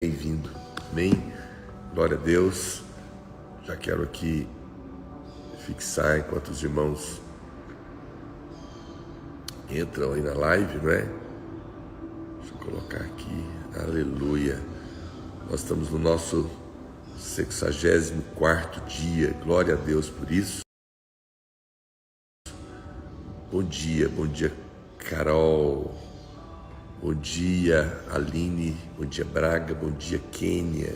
Bem-vindo, amém? Glória a Deus. Já quero aqui fixar enquanto os irmãos entram aí na live, não é? Deixa eu colocar aqui, aleluia. Nós estamos no nosso 64º dia, glória a Deus por isso. Bom dia, Carol. Bom dia, Aline. Bom dia, Braga. Bom dia, Quênia.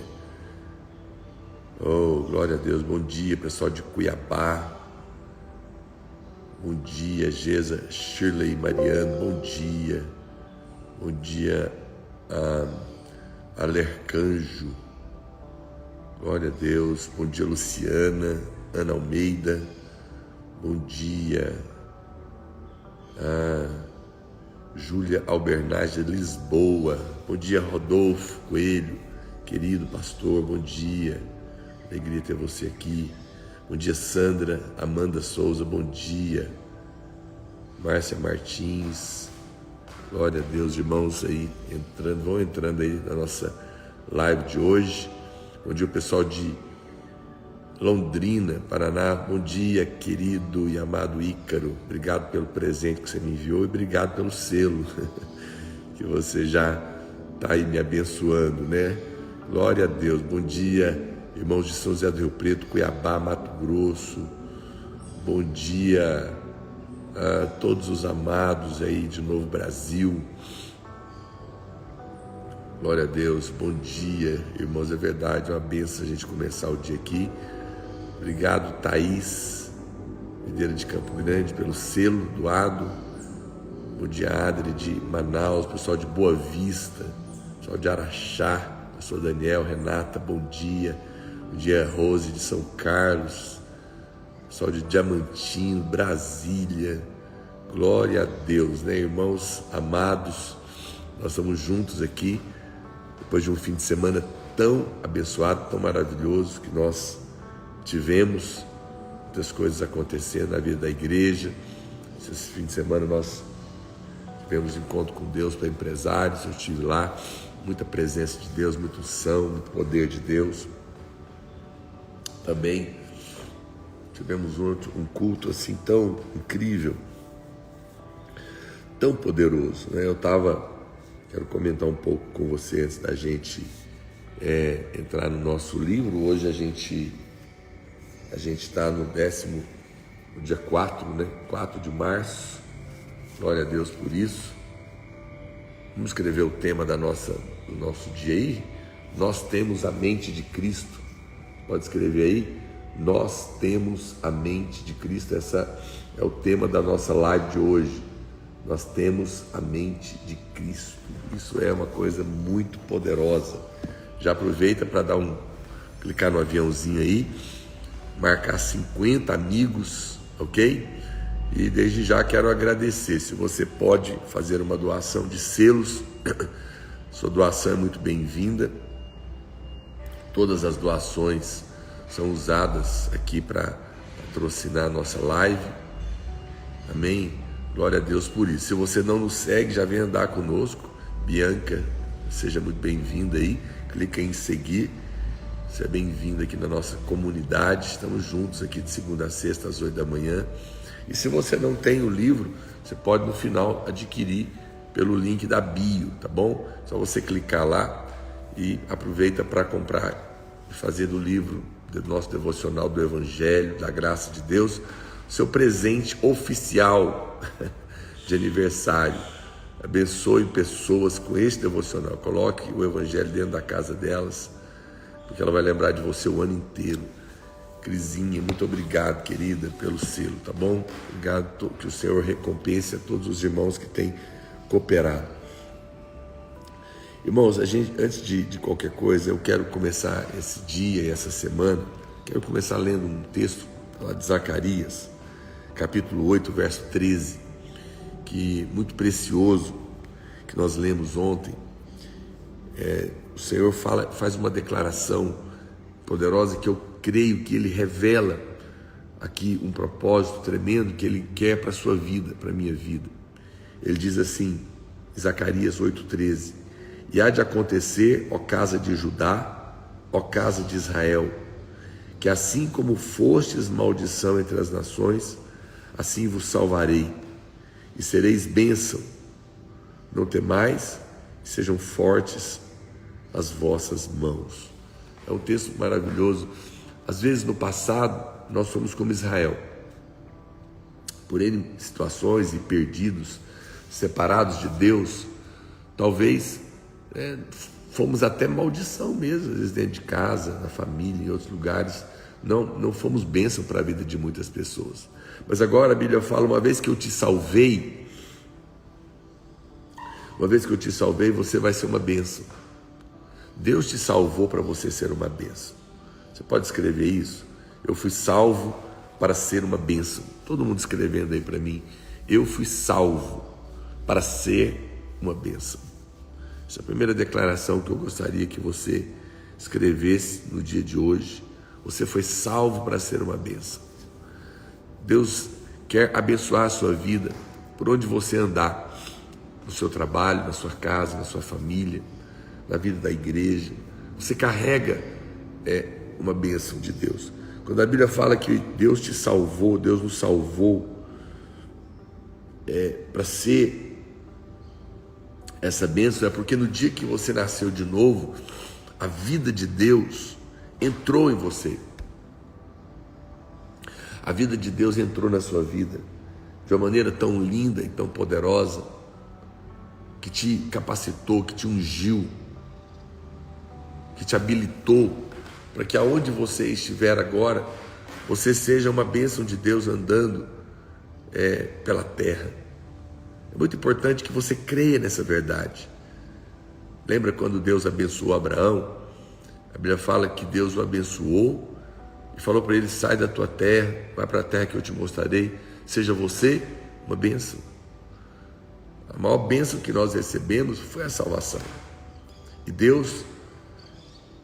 Oh, glória a Deus. Bom dia, pessoal de Cuiabá. Bom dia, Gesa, Shirley e Mariano. Bom dia. Bom dia, Alercanjo. Glória a Deus. Bom dia, Luciana, Ana Almeida. Bom dia, Júlia Albernaz de Lisboa. Bom dia, Rodolfo Coelho, querido pastor, bom dia. Alegria ter você aqui. Bom dia, Sandra Amanda Souza, bom dia. Márcia Martins, glória a Deus, irmãos aí entrando, vão entrando aí na nossa live de hoje. Bom dia, o pessoal de Londrina, Paraná. Bom dia, querido e amado Ícaro. Obrigado pelo presente que você me enviou e obrigado pelo selo que você já está aí me abençoando, né? Glória a Deus. Bom dia, irmãos de São José do Rio Preto, Cuiabá, Mato Grosso. Bom dia a todos os amados aí de Novo Brasil. Glória a Deus. Bom dia, irmãos. É verdade, é uma bênção a gente começar o dia aqui. Obrigado, Thaís, Videira de Campo Grande, pelo selo doado. Bom dia, Adri de Manaus, pessoal de Boa Vista, pessoal de Araxá, pessoal Daniel, Renata, bom dia. Bom dia, Rose de São Carlos, pessoal de Diamantino, Brasília. Glória a Deus, né, irmãos amados? Nós estamos juntos aqui, depois de um fim de semana tão abençoado, tão maravilhoso que nós tivemos, muitas coisas acontecendo na vida da igreja. Esse fim de semana nós tivemos encontro com Deus para empresários, eu estive lá, muita presença de Deus, muita unção, muito poder de Deus. Também tivemos um culto assim tão incrível, tão poderoso, né? Quero comentar um pouco com você antes da gente entrar no nosso livro. Hoje a gente está no dia 4, né? 4 de março. Glória a Deus por isso. Vamos escrever o tema do nosso dia aí. Nós temos a mente de Cristo. Pode escrever aí. Nós temos a mente de Cristo. Essa é o tema da nossa live de hoje. Nós temos a mente de Cristo. Isso é uma coisa muito poderosa. Já aproveita para clicar no aviãozinho aí, marcar 50 amigos, ok? E desde já quero agradecer. Se você pode fazer uma doação de selos, sua doação é muito bem-vinda. Todas as doações são usadas aqui para patrocinar a nossa live. Amém? Glória a Deus por isso. Se você não nos segue, já vem andar conosco. Bianca, seja muito bem-vinda aí. Clica em seguir. Seja bem-vindo aqui na nossa comunidade. Estamos juntos aqui de segunda a sexta às 8 da manhã. E se você não tem o livro, você pode no final adquirir pelo link da bio, tá bom? Só você clicar lá e aproveita para comprar e fazer do livro do nosso devocional do Evangelho, da graça de Deus, seu presente oficial de aniversário. Abençoe pessoas com este devocional. Coloque o Evangelho dentro da casa delas, porque ela vai lembrar de você o ano inteiro. Crisinha, muito obrigado, querida, pelo selo, tá bom? Obrigado, que o Senhor recompense a todos os irmãos que têm cooperado. Irmãos, antes de qualquer coisa, eu quero começar esse dia e essa semana, quero começar lendo um texto lá de Zacarias, capítulo 8, verso 13, que muito precioso, que nós lemos ontem. O Senhor faz uma declaração poderosa que eu creio que Ele revela aqui um propósito tremendo que Ele quer para a sua vida, para a minha vida. Ele diz assim, Zacarias 8,13: E há de acontecer, ó casa de Judá, ó casa de Israel, que assim como fostes maldição entre as nações, assim vos salvarei, e sereis bênção. Não temais, sejam fortes as vossas mãos. É um texto maravilhoso. Às vezes no passado nós fomos como Israel, por N situações e perdidos, separados de Deus, talvez fomos até maldição mesmo, às vezes dentro de casa, na família, em outros lugares, não fomos bênção para a vida de muitas pessoas. Mas agora a Bíblia fala, uma vez que eu te salvei, você vai ser uma bênção. Deus te salvou para você ser uma bênção. Você pode escrever isso? Eu fui salvo para ser uma bênção. Todo mundo escrevendo aí para mim. Eu fui salvo para ser uma bênção. Essa é a primeira declaração que eu gostaria que você escrevesse no dia de hoje. Você foi salvo para ser uma bênção. Deus quer abençoar a sua vida por onde você andar, no seu trabalho, na sua casa, na sua família, na vida da igreja. Você carrega uma bênção de Deus. Quando a Bíblia fala que Deus te salvou, Deus nos salvou para ser essa bênção, é porque no dia que você nasceu de novo, a vida de Deus entrou em você. A vida de Deus entrou na sua vida de uma maneira tão linda e tão poderosa, que te capacitou, que te ungiu, que te habilitou para que aonde você estiver agora, você seja uma bênção de Deus andando pela terra. É muito importante que você creia nessa verdade. Lembra quando Deus abençoou Abraão? A Bíblia fala que Deus o abençoou e falou para ele: sai da tua terra, vai para a terra que eu te mostrarei, seja você uma bênção. A maior bênção que nós recebemos foi a salvação. E Deus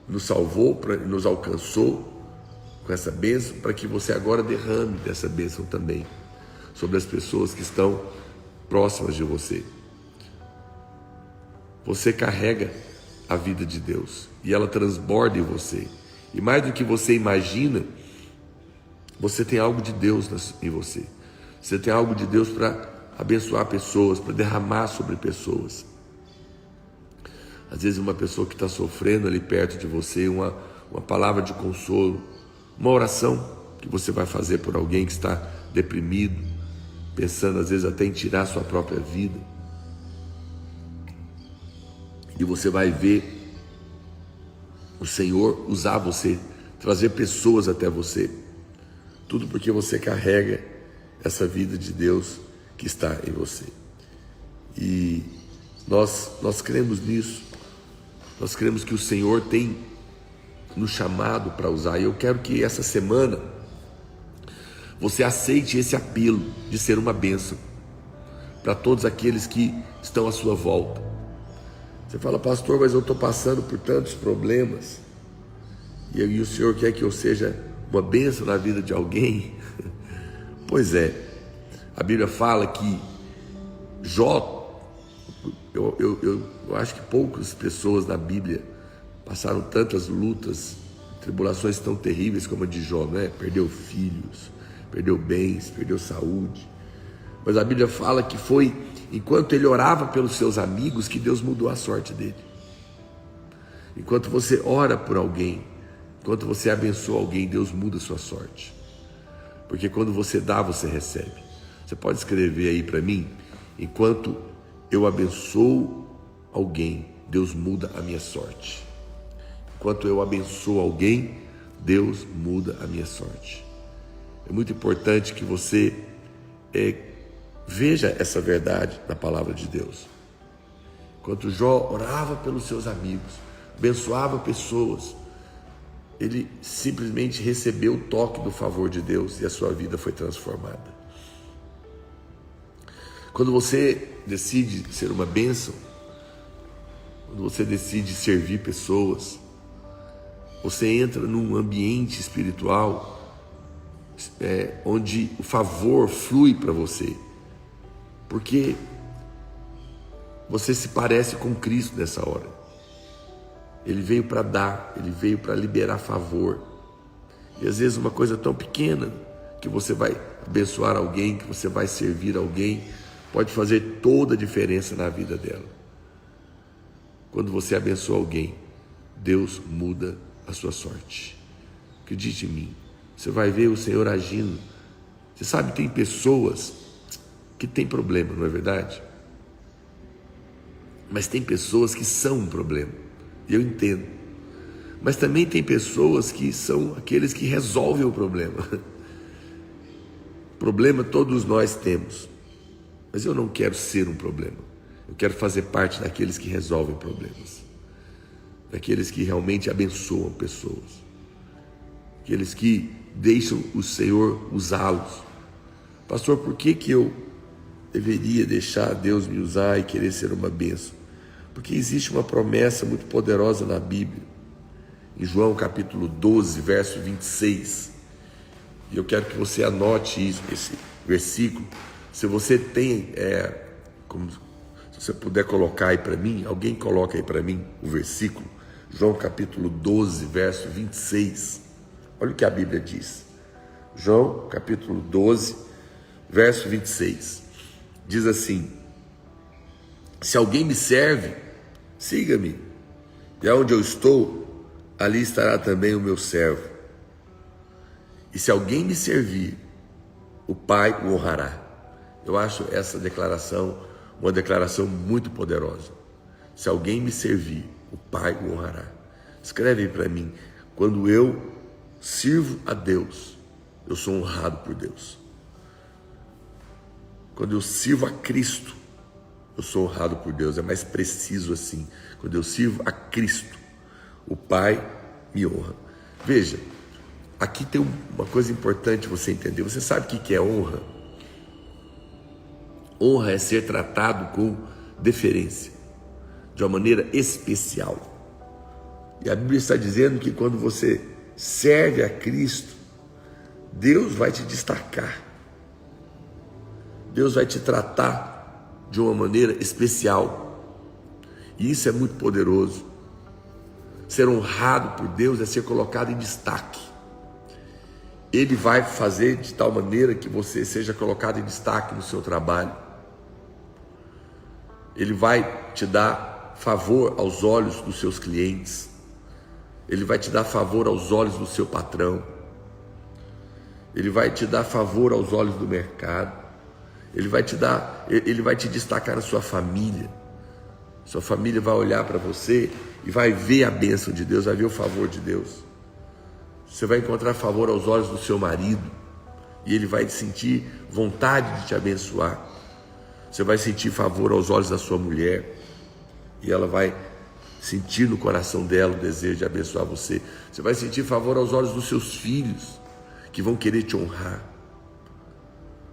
nos salvou, nos alcançou com essa bênção, para que você agora derrame dessa bênção também sobre as pessoas que estão próximas de você. Você carrega a vida de Deus e ela transborda em você. E mais do que você imagina, você tem algo de Deus em você. Você tem algo de Deus para abençoar pessoas, para derramar sobre pessoas. Às vezes uma pessoa que está sofrendo ali perto de você, uma palavra de consolo, uma oração que você vai fazer por alguém que está deprimido, pensando às vezes até em tirar sua própria vida. E você vai ver o Senhor usar você, trazer pessoas até você. Tudo porque você carrega essa vida de Deus que está em você. E nós cremos nisso. Nós cremos que o Senhor tem nos chamado para usar. E eu quero que essa semana você aceite esse apelo de ser uma bênção para todos aqueles que estão à sua volta. Você fala: pastor, mas eu estou passando por tantos problemas, e o Senhor quer que eu seja uma bênção na vida de alguém? Pois é, a Bíblia fala que Jó, eu acho que poucas pessoas na Bíblia passaram tantas lutas, tribulações tão terríveis como a de Jó, né? Perdeu filhos, perdeu bens, perdeu saúde. Mas a Bíblia fala que foi enquanto ele orava pelos seus amigos que Deus mudou a sorte dele. Enquanto você ora por alguém, enquanto você abençoa alguém, Deus muda a sua sorte. Porque quando você dá, você recebe. Você pode escrever aí para mim: enquanto eu abençoo alguém, Deus muda a minha sorte. Enquanto eu abençoo alguém, Deus muda a minha sorte. É muito importante que você veja essa verdade na palavra de Deus. Enquanto Jó orava pelos seus amigos, abençoava pessoas, ele simplesmente recebeu o toque do favor de Deus e a sua vida foi transformada. Quando você decide ser uma bênção, quando você decide servir pessoas, você entra num ambiente espiritual onde o favor flui para você, porque você se parece com Cristo nessa hora. Ele veio para dar, ele veio para liberar favor. E às vezes uma coisa tão pequena, que você vai abençoar alguém, que você vai servir alguém, pode fazer toda a diferença na vida dela. Quando você abençoa alguém, Deus muda a sua sorte. Acredite em mim, você vai ver o Senhor agindo. Você sabe, tem pessoas que têm problema, não é verdade? Mas tem pessoas que são um problema, e eu entendo. Mas também tem pessoas que são aqueles que resolvem o problema. Problema todos nós temos, mas eu não quero ser um problema. Eu quero fazer parte daqueles que resolvem problemas, daqueles que realmente abençoam pessoas, aqueles que deixam o Senhor usá-los. Pastor, por que eu deveria deixar Deus me usar e querer ser uma bênção? Porque existe uma promessa muito poderosa na Bíblia, em João capítulo 12, verso 26. E eu quero que você anote isso, esse versículo. Se você tem, se você puder colocar aí para mim, alguém coloca aí para mim o versículo, João capítulo 12, verso 26. Olha o que a Bíblia diz. João capítulo 12, verso 26. Diz assim: se alguém me serve, siga-me, e aonde eu estou, ali estará também o meu servo. E se alguém me servir, o Pai o honrará. Eu acho essa declaração uma declaração muito poderosa. Se alguém me servir, o Pai o honrará. Escreve aí para mim: quando eu sirvo a Deus, eu sou honrado por Deus. Quando eu sirvo a Cristo, eu sou honrado por Deus. É mais preciso assim. Quando eu sirvo a Cristo, o Pai me honra. Veja, aqui tem uma coisa importante você entender. Você sabe o que é honra? Honra é ser tratado com deferência, de uma maneira especial. E a Bíblia está dizendo que quando você serve a Cristo, Deus vai te destacar. Deus vai te tratar de uma maneira especial. E isso é muito poderoso. Ser honrado por Deus é ser colocado em destaque. Ele vai fazer de tal maneira que você seja colocado em destaque no seu trabalho. Ele vai te dar favor aos olhos dos seus clientes. Ele vai te dar favor aos olhos do seu patrão. Ele vai te dar favor aos olhos do mercado. Ele vai te destacar na sua família. Sua família vai olhar para você e vai ver a bênção de Deus, vai ver o favor de Deus. Você vai encontrar favor aos olhos do seu marido e ele vai sentir vontade de te abençoar. Você vai sentir favor aos olhos da sua mulher e ela vai sentir no coração dela o desejo de abençoar você. Você vai sentir favor aos olhos dos seus filhos, que vão querer te honrar.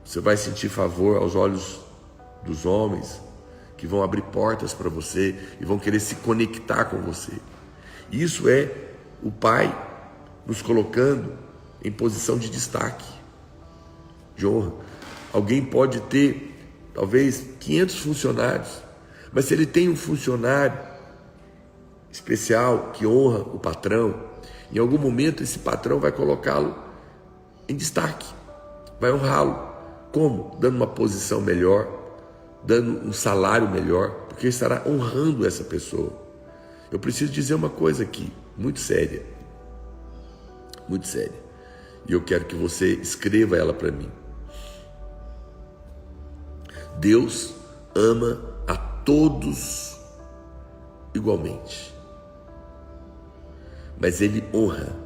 Você vai sentir favor aos olhos dos homens, que vão abrir portas para você e vão querer se conectar com você. Isso é o Pai nos colocando em posição de destaque, de honra. Alguém pode ter talvez 500 funcionários, mas se ele tem um funcionário especial que honra o patrão, em algum momento esse patrão vai colocá-lo em destaque, vai honrá-lo. Como? Dando uma posição melhor, dando um salário melhor, porque estará honrando essa pessoa. Eu preciso dizer uma coisa aqui, muito séria, e eu quero que você escreva ela para mim. Deus ama a todos igualmente, mas Ele honra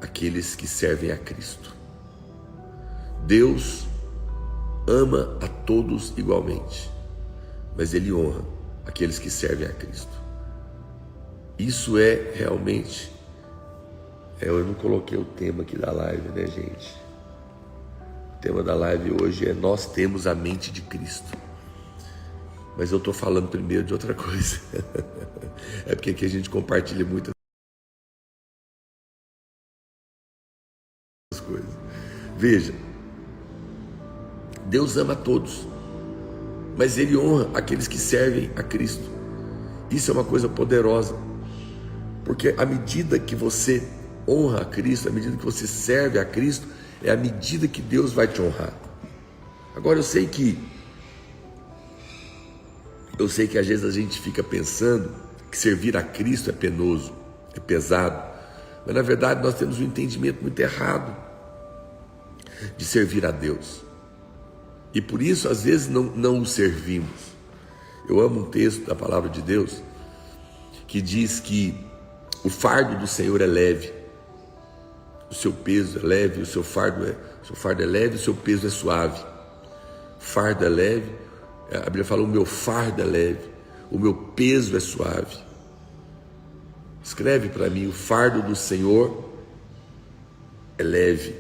aqueles que servem a Cristo. Deus ama a todos igualmente, mas Ele honra aqueles que servem a Cristo. Isso é realmente... Eu não coloquei o tema aqui da live, né, gente? O tema da live hoje é: nós temos a mente de Cristo. Mas eu estou falando primeiro de outra coisa. É porque aqui a gente compartilha muitas coisas. Veja, Deus ama a todos, mas Ele honra aqueles que servem a Cristo. Isso é uma coisa poderosa. Porque à medida que você honra a Cristo, à medida que você serve a Cristo, é à medida que Deus vai te honrar. Agora eu sei que às vezes a gente fica pensando que servir a Cristo é penoso, é pesado, mas na verdade nós temos um entendimento muito errado de servir a Deus, e por isso às vezes não o servimos. Eu amo um texto da palavra de Deus que diz que o fardo do Senhor é leve, o seu peso é leve, o seu fardo é leve, o seu peso é suave. O fardo é leve, a Bíblia fala: o meu fardo é leve, o meu peso é suave. Escreve para mim: o fardo do Senhor é leve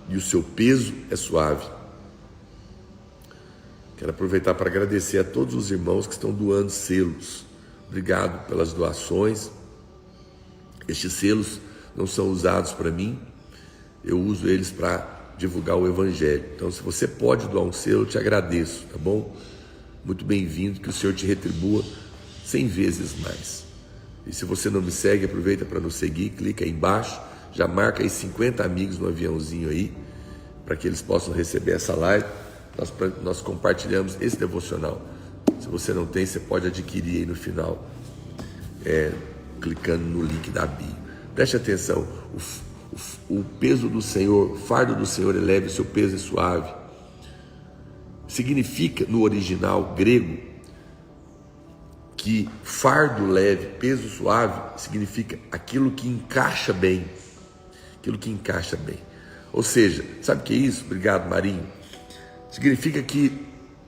e o seu peso é suave. Quero aproveitar para agradecer a todos os irmãos que estão doando selos. Obrigado pelas doações. Estes selos não são usados para mim, eu uso eles para divulgar o Evangelho. Então, se você pode doar um selo, eu te agradeço, tá bom? Muito bem-vindo, que o Senhor te retribua 100 vezes mais. E se você não me segue, aproveita para nos seguir, clica aí embaixo, já marca aí 50 amigos no aviãozinho aí, para que eles possam receber essa live. Nós compartilhamos esse devocional. Se você não tem, você pode adquirir aí no final, clicando no link da bio. Preste atenção, o peso do Senhor, o fardo do Senhor é leve, o seu peso é suave. Significa, no original grego, que fardo leve, peso suave, significa aquilo que encaixa bem. Aquilo que encaixa bem. Ou seja, sabe o que é isso? Obrigado, Marinho. Significa que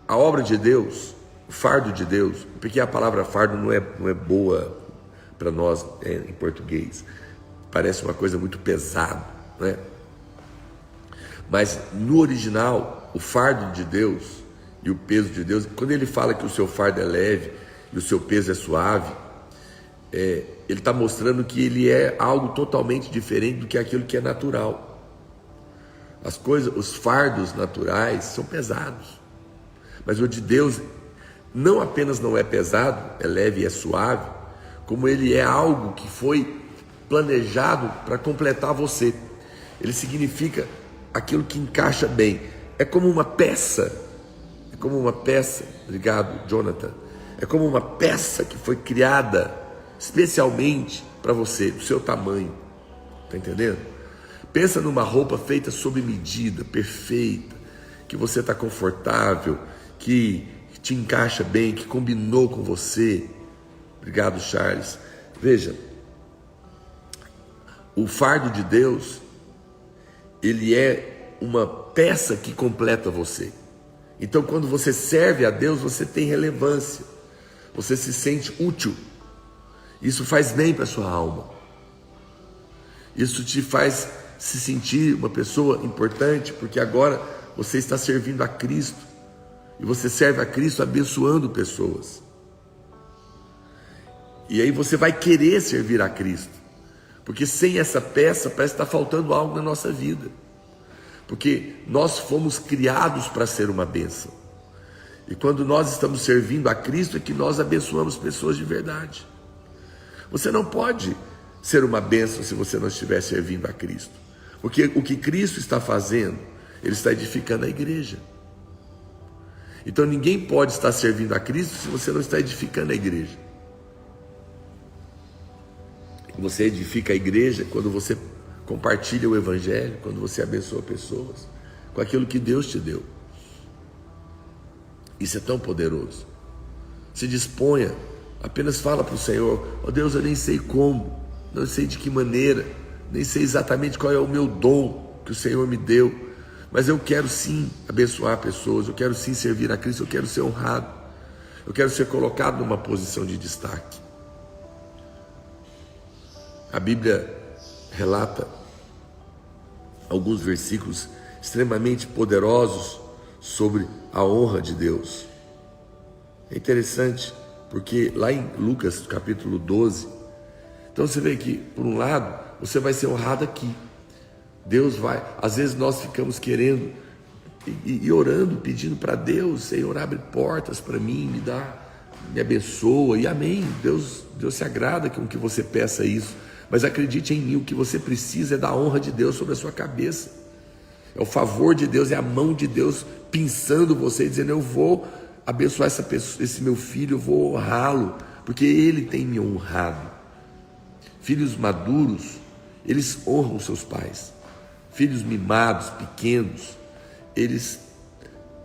a obra de Deus, o fardo de Deus, porque a palavra fardo não é boa para nós em português, parece uma coisa muito pesada, né? Mas no original, o fardo de Deus e o peso de Deus, quando ele fala que o seu fardo é leve e o seu peso é suave, ele está mostrando que ele é algo totalmente diferente do que aquilo que é natural. Os fardos naturais são pesados, mas o de Deus não apenas não é pesado, é leve e é suave, como ele é algo que foi planejado para completar você. Ele significa aquilo que encaixa bem. É como uma peça. Obrigado, Jonathan. É como uma peça que foi criada especialmente para você, do seu tamanho. Tá entendendo? Pensa numa roupa feita sob medida, perfeita, que você está confortável, que te encaixa bem, que combinou com você. Obrigado, Charles. Veja, o fardo de Deus, ele é uma peça que completa você. Então, quando você serve a Deus, você tem relevância, você se sente útil. Isso faz bem para a sua alma. Isso te faz se sentir uma pessoa importante, porque agora você está servindo a Cristo. E você serve a Cristo abençoando pessoas. E aí você vai querer servir a Cristo. Porque sem essa peça parece que está faltando algo na nossa vida. Porque nós fomos criados para ser uma bênção. E quando nós estamos servindo a Cristo é que nós abençoamos pessoas de verdade. Você não pode ser uma bênção se você não estiver servindo a Cristo. Porque o que Cristo está fazendo, Ele está edificando a igreja. Então ninguém pode estar servindo a Cristo se você não está edificando a igreja. Você edifica a igreja quando você compartilha o Evangelho, quando você abençoa pessoas com aquilo que Deus te deu. Isso é tão poderoso. Se disponha, apenas fala para o Senhor: ó Deus, eu nem sei como, não sei de que maneira, nem sei exatamente qual é o meu dom que o Senhor me deu, mas eu quero sim abençoar pessoas, eu quero sim servir a Cristo, eu quero ser honrado, eu quero ser colocado numa posição de destaque. A Bíblia relata alguns versículos extremamente poderosos sobre a honra de Deus. É interessante, porque lá em Lucas capítulo 12, então você vê que, por um lado, você vai ser honrado aqui. Deus vai, às vezes nós ficamos querendo e orando, pedindo para Deus: Senhor, abre portas para mim, me dá me abençoa, e amém, Deus se agrada com que você peça isso, mas acredite em mim, o que você precisa é da honra de Deus sobre a sua cabeça, é o favor de Deus, é a mão de Deus pinçando você e dizendo: eu vou abençoar essa pessoa, esse meu filho, eu vou honrá-lo, porque ele tem me honrado. Filhos maduros, eles honram seus pais. Filhos mimados, pequenos, eles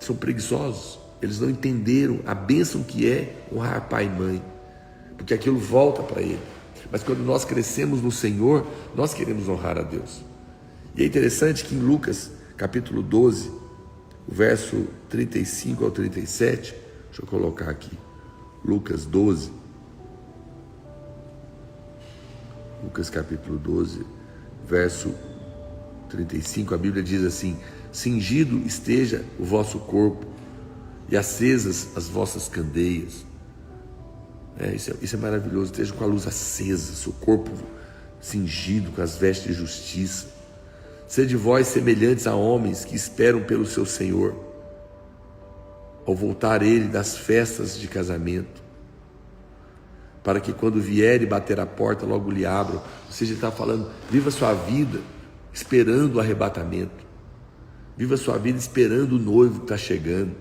são preguiçosos, eles não entenderam a bênção que é honrar pai e mãe, porque aquilo volta para ele. Mas quando nós crescemos no Senhor, nós queremos honrar a Deus. E é interessante que em Lucas capítulo 12, o verso 35 ao 37, deixa eu colocar aqui, Lucas 12, Lucas capítulo 12, verso 35, a Bíblia diz assim: cingido esteja o vosso corpo e acesas as vossas candeias. Isso é maravilhoso, esteja com a luz acesa, seu corpo cingido com as vestes de justiça. Sede vós semelhantes a homens que esperam pelo seu Senhor, ao voltar ele das festas de casamento, para que quando vier e bater a porta, logo lhe abram. Ou seja, ele está falando, viva a sua vida esperando o arrebatamento, viva a sua vida esperando o noivo que está chegando,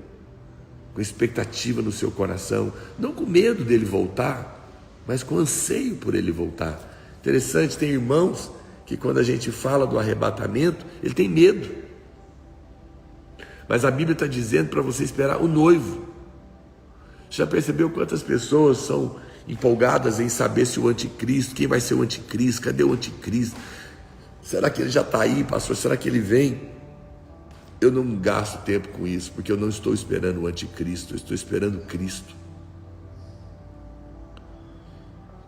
com expectativa no seu coração, não com medo dele voltar, mas com anseio por ele voltar. Interessante, tem irmãos que quando a gente fala do arrebatamento, ele tem medo, mas a Bíblia está dizendo para você esperar o noivo. Já percebeu quantas pessoas são empolgadas em saber se o anticristo, quem vai ser o anticristo, cadê o anticristo, será que ele já está aí, pastor, será que ele vem? Eu não gasto tempo com isso, porque eu não estou esperando o anticristo, eu estou esperando Cristo.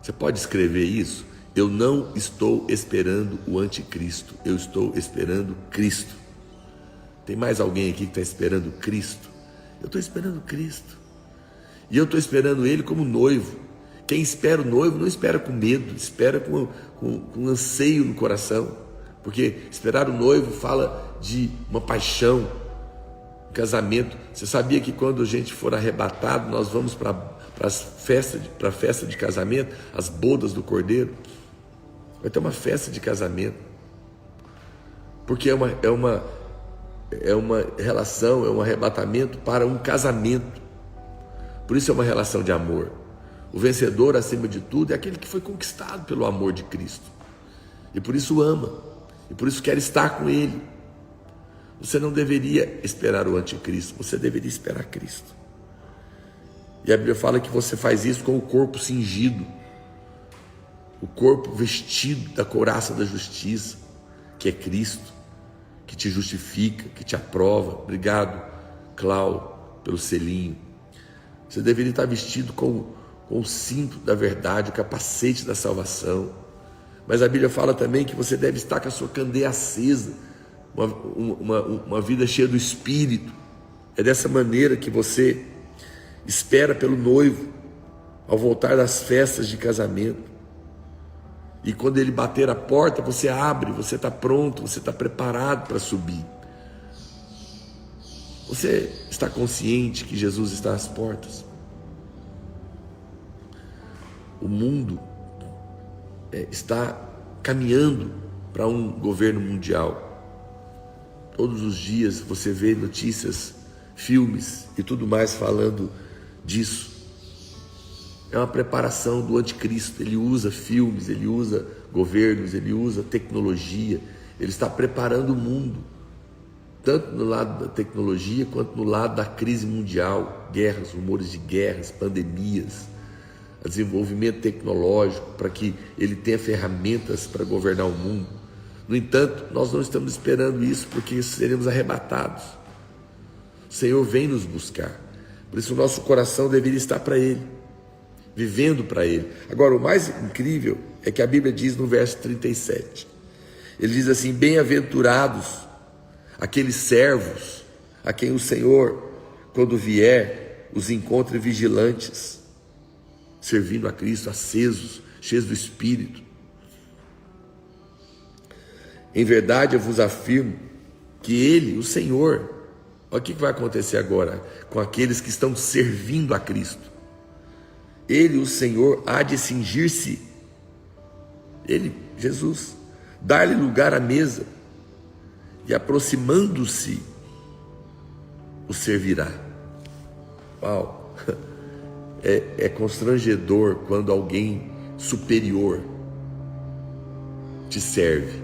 Você pode escrever isso? Eu não estou esperando o anticristo, eu estou esperando Cristo. Tem mais alguém aqui que está esperando Cristo? Eu estou esperando Cristo, e eu estou esperando Ele como noivo. Quem espera o noivo não espera com medo, espera com anseio no coração, porque esperar o noivo fala de uma paixão, um casamento. Você sabia que quando a gente for arrebatado, nós vamos para a festa de casamento, as bodas do Cordeiro? Vai ter uma festa de casamento, porque é uma relação, é um arrebatamento para um casamento. Por isso é uma relação de amor. O vencedor, acima de tudo, é aquele que foi conquistado pelo amor de Cristo, e por isso ama, e por isso quer estar com Ele. Você não deveria esperar o anticristo, você deveria esperar Cristo. E a Bíblia fala que você faz isso com o corpo cingido, o corpo vestido da couraça da justiça, que é Cristo, que te justifica, que te aprova. Obrigado, Cláudio, pelo selinho. Você deveria estar vestido com o cinto da verdade, o capacete da salvação. Mas a Bíblia fala também que você deve estar com a sua candeia acesa, uma vida cheia do Espírito. É dessa maneira que você espera pelo noivo ao voltar das festas de casamento. E quando ele bater a porta, você abre, você está pronto, você está preparado para subir. Você está consciente que Jesus está às portas? O mundo está caminhando para um governo mundial. Todos os dias você vê notícias, filmes e tudo mais falando disso. É uma preparação do anticristo. Ele usa filmes, ele usa governos, ele usa tecnologia. Ele está preparando o mundo, tanto no lado da tecnologia quanto no lado da crise mundial, guerras, rumores de guerras, pandemias, desenvolvimento tecnológico, para que ele tenha ferramentas para governar o mundo. No entanto, nós não estamos esperando isso, porque seremos arrebatados. O Senhor vem nos buscar. Por isso o nosso coração deveria estar para Ele, vivendo para Ele. Agora, o mais incrível é que a Bíblia diz no verso 37, ele diz assim: bem-aventurados aqueles servos a quem o Senhor, quando vier, os encontre vigilantes, servindo a Cristo, acesos, cheios do Espírito. Em verdade eu vos afirmo que Ele, o Senhor, olha o que vai acontecer agora com aqueles que estão servindo a Cristo. Ele, o Senhor, há de cingir-se, ele, Jesus, dar-lhe lugar à mesa, e aproximando-se, o servirá. Uau! É constrangedor quando alguém superior te serve.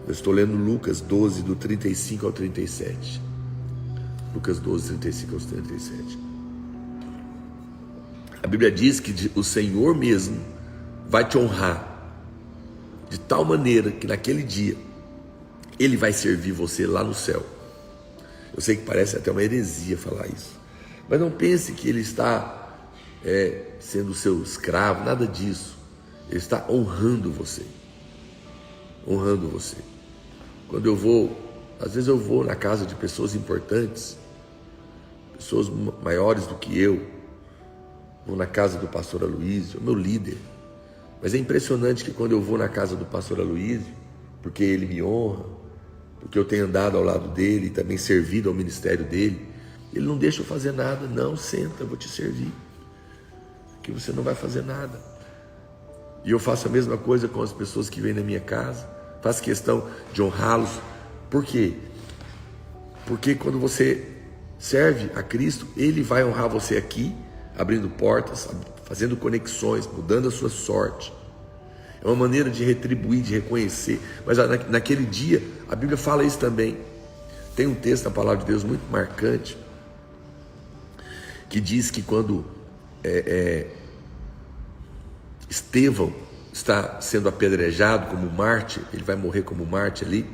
Eu estou lendo Lucas 12, do 35 ao 37. Lucas 12, 35 ao 37. A Bíblia diz que o Senhor mesmo vai te honrar de tal maneira que naquele dia Ele vai servir você lá no céu. Eu sei que parece até uma heresia falar isso, mas não pense que Ele está sendo seu escravo, nada disso. Ele está honrando você. Honrando você. Quando eu vou, às vezes eu vou na casa de pessoas importantes, pessoas maiores do que eu, vou na casa do pastor Aloísio, meu líder. Mas é impressionante que quando eu vou na casa do pastor Aloísio, porque ele me honra, porque eu tenho andado ao lado dele e também servido ao ministério dele, ele não deixa eu fazer nada. Não, senta, eu vou te servir, que você não vai fazer nada. E eu faço a mesma coisa com as pessoas que vêm na minha casa, faço questão de honrá-los. Por quê? Porque quando você serve a Cristo, Ele vai honrar você aqui, abrindo portas, fazendo conexões, mudando a sua sorte. É uma maneira de retribuir, de reconhecer. Mas naquele dia, a Bíblia fala isso também. Tem um texto na Palavra de Deus muito marcante, que diz que quando Estevão está sendo apedrejado como mártir, ele vai morrer como mártir ali,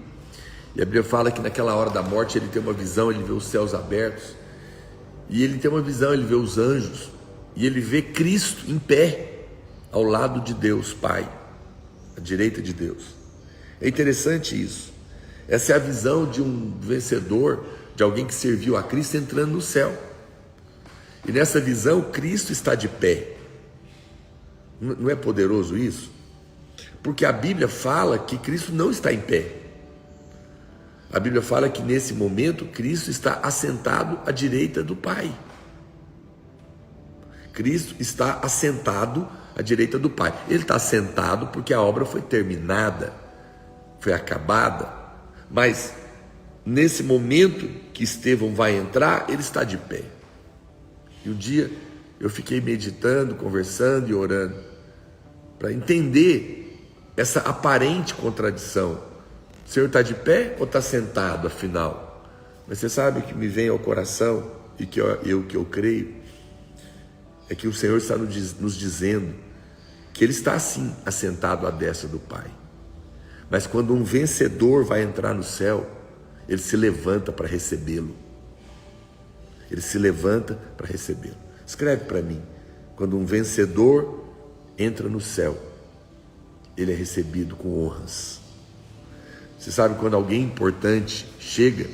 e a Bíblia fala que naquela hora da morte ele tem uma visão, ele vê os céus abertos, e ele tem uma visão, ele vê os anjos, e ele vê Cristo em pé, ao lado de Deus Pai, à direita de Deus. É interessante isso. Essa é a visão de um vencedor, de alguém que serviu a Cristo entrando no céu. E nessa visão, Cristo está de pé. Não é poderoso isso? Porque a Bíblia fala que Cristo não está em pé. A Bíblia fala que nesse momento Cristo está assentado à direita do Pai. Cristo está assentado à direita do Pai. Ele está assentado porque a obra foi terminada, foi acabada. Mas nesse momento que Estevão vai entrar, ele está de pé. E um dia eu fiquei meditando, conversando e orando para entender essa aparente contradição. O Senhor está de pé ou está sentado, afinal? Mas você sabe o que me vem ao coração e que eu creio é que o Senhor está nos dizendo que Ele está assim, assentado à destra do Pai. Mas quando um vencedor vai entrar no céu, ele se levanta para recebê-lo. Ele se levanta para recebê-lo. Escreve para mim. Quando um vencedor entra no céu, ele é recebido com honras. Você sabe, quando alguém importante chega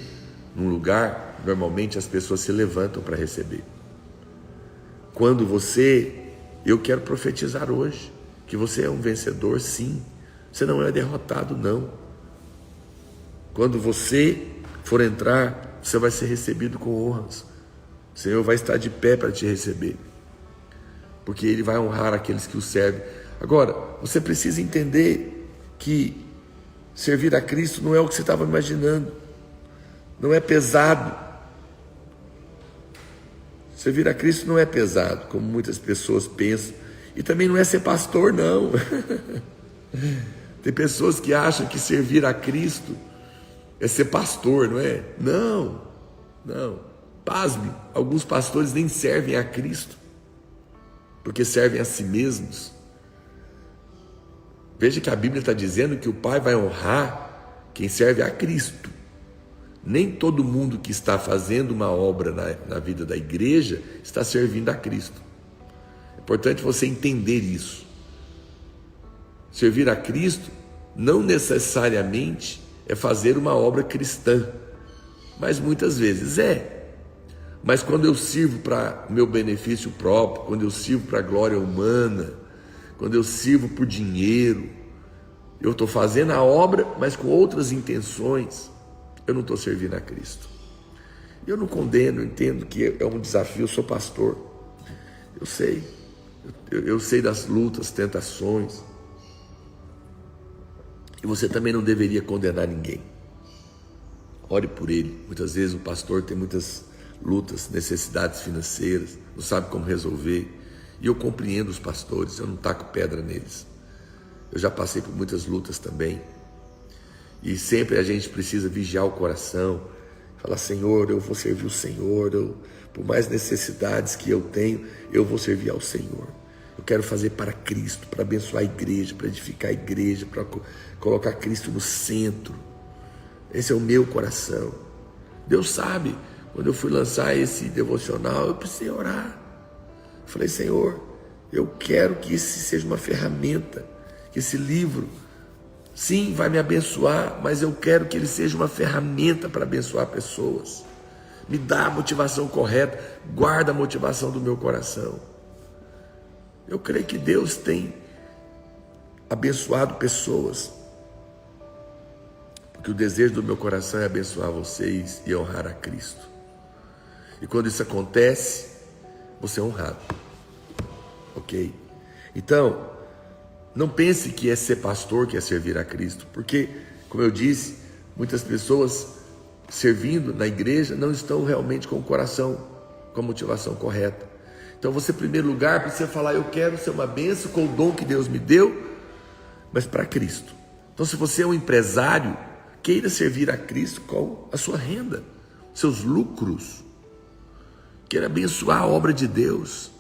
num lugar, normalmente as pessoas se levantam para receber. Quando eu quero profetizar hoje, que você é um vencedor, sim. Você não é derrotado, não. Quando você for entrar, você vai ser recebido com honras. O Senhor vai estar de pé para te receber, porque Ele vai honrar aqueles que o servem. Agora, você precisa entender que servir a Cristo não é o que você estava imaginando, não é pesado. Servir a Cristo não é pesado, como muitas pessoas pensam, e também não é ser pastor, não. Tem pessoas que acham que servir a Cristo é ser pastor, não é? Não. Pasme, alguns pastores nem servem a Cristo, porque servem a si mesmos. Veja que a Bíblia está dizendo que o Pai vai honrar quem serve a Cristo. Nem todo mundo que está fazendo uma obra na vida da igreja está servindo a Cristo. É importante você entender isso. Servir a Cristo não necessariamente é fazer uma obra cristã, mas muitas vezes é. Mas quando eu sirvo para o meu benefício próprio, quando eu sirvo para a glória humana, quando eu sirvo por dinheiro, eu estou fazendo a obra, mas com outras intenções, eu não estou servindo a Cristo. Eu não condeno, eu entendo que é um desafio, eu sou pastor. Eu sei. Eu sei das lutas, tentações. E você também não deveria condenar ninguém. Ore por ele. Muitas vezes o pastor tem muitas lutas, necessidades financeiras, não sabe como resolver. E eu compreendo os pastores, eu não taco pedra neles. Eu já passei por muitas lutas também. E sempre a gente precisa vigiar o coração. Falar, Senhor, eu vou servir o Senhor. Por mais necessidades que eu tenho, eu vou servir ao Senhor. Eu quero fazer para Cristo, para abençoar a igreja, para edificar a igreja, para colocar Cristo no centro. Esse é o meu coração. Deus sabe, quando eu fui lançar esse devocional, eu precisei orar. Falei, Senhor, eu quero que esse seja uma ferramenta, que esse livro, sim, vai me abençoar, mas eu quero que ele seja uma ferramenta para abençoar pessoas. Me dá a motivação correta, guarda a motivação do meu coração. Eu creio que Deus tem abençoado pessoas, porque o desejo do meu coração é abençoar vocês e honrar a Cristo. E quando isso acontece, você é honrado, ok? Então, não pense que é ser pastor, que é servir a Cristo, porque, como eu disse, muitas pessoas servindo na igreja não estão realmente com o coração, com a motivação correta. Então você, em primeiro lugar, precisa falar, eu quero ser uma bênção com o dom que Deus me deu, mas para Cristo. Então, se você é um empresário, queira servir a Cristo com a sua renda, seus lucros. Queira abençoar a obra de Deus,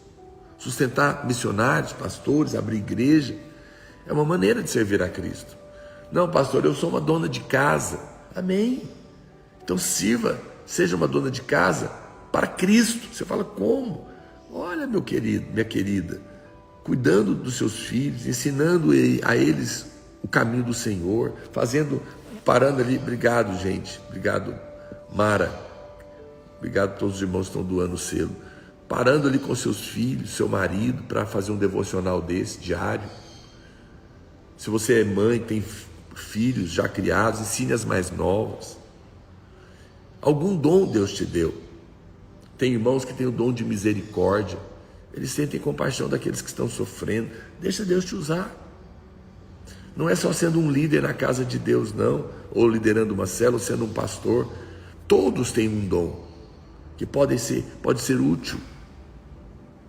sustentar missionários, pastores, abrir igreja. É uma maneira de servir a Cristo. Não, pastor, eu sou uma dona de casa. Amém. Então sirva, seja uma dona de casa para Cristo. Você fala, como? Olha, meu querido, minha querida, cuidando dos seus filhos, ensinando a eles o caminho do Senhor, parando ali. Obrigado, gente. Obrigado, Mara. Obrigado a todos os irmãos que estão doando o selo. Parando ali com seus filhos, seu marido, para fazer um devocional desse, diário. Se você é mãe, tem filhos já criados, ensine as mais novas. Algum dom Deus te deu. Tem irmãos que têm o dom de misericórdia. Eles sentem compaixão daqueles que estão sofrendo. Deixa Deus te usar. Não é só sendo um líder na casa de Deus, não. Ou liderando uma célula, ou sendo um pastor. Todos têm um dom que pode ser útil.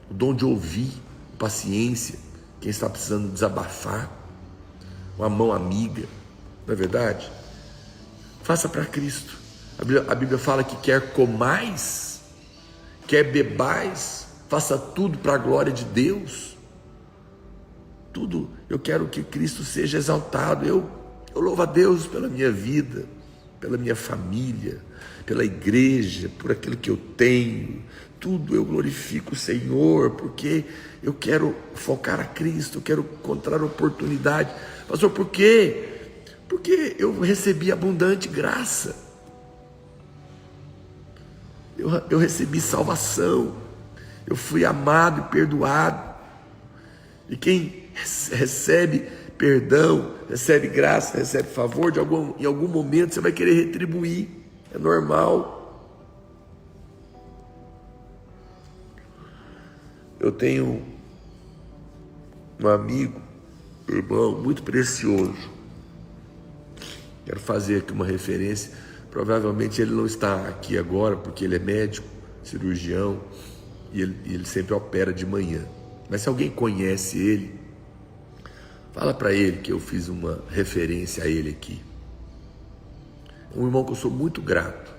O dom de ouvir, paciência. Quem está precisando desabafar. Uma mão amiga. Não é verdade? Faça para Cristo. A Bíblia fala que quer comais, quer bebais, faça tudo para a glória de Deus. Tudo, eu quero que Cristo seja exaltado. Eu louvo a Deus pela minha vida, pela minha família, pela igreja, por aquilo que eu tenho. Tudo eu glorifico o Senhor, porque eu quero focar a Cristo, eu quero encontrar oportunidade. Pastor, por quê? Porque eu recebi abundante graça. Eu recebi salvação. Eu fui amado e perdoado. E quem recebe perdão, recebe graça, recebe favor, em algum momento você vai querer retribuir. É normal. Eu tenho um amigo, irmão, muito precioso. Quero fazer aqui uma referência. Provavelmente ele não está aqui agora, porque ele é médico, cirurgião, e ele sempre opera de manhã. Mas se alguém conhece ele, fala para ele que eu fiz uma referência a ele aqui. É um irmão que eu sou muito grato.